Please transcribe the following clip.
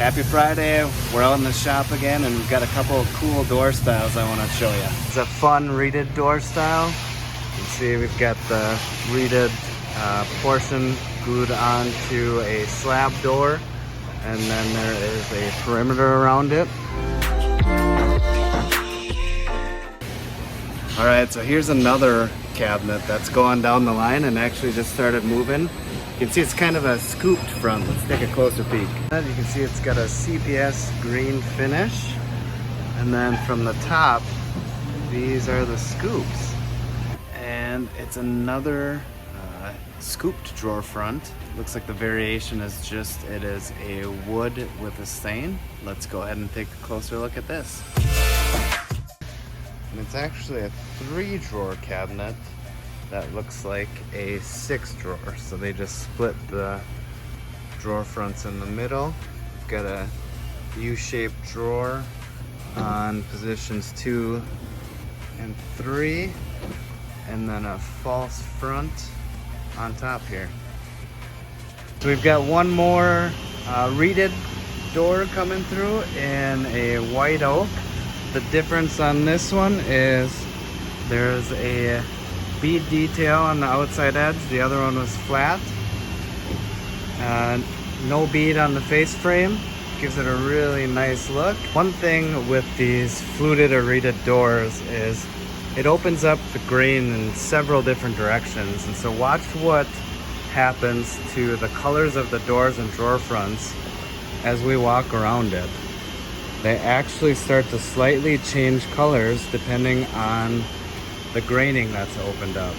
Happy Friday. We're out in the shop again and we've got a couple of cool door styles I want to show you. It's a fun reeded door style. You can see we've got the reeded portion glued onto a slab door, and then there is a perimeter around it. Alright, so here's another cabinet that's going down the line and actually just started moving. You can see it's kind of a scooped front. Let's take a closer peek. You can see it's got a CPS green finish. And then from the top, these are the scoops. And it's another scooped drawer front. Looks like the variation is just, it is a wood with a stain. Let's go ahead and take a closer look at this. And it's actually a 3-drawer cabinet that looks like a 6-drawer. So they just split the drawer fronts in the middle. Got a U-shaped drawer on positions 2 and 3, and then a false front on top here. So we've got one more reeded door coming through in a white oak. The difference on this one is there's a bead detail on the outside edge. The other one was flat. No bead on the face frame. Gives it a really nice look. One thing with these fluted or reeded doors is it opens up the grain in several different directions. And so watch what happens to the colors of the doors and drawer fronts as we walk around it. They actually start to slightly change colors depending on the graining that's opened up.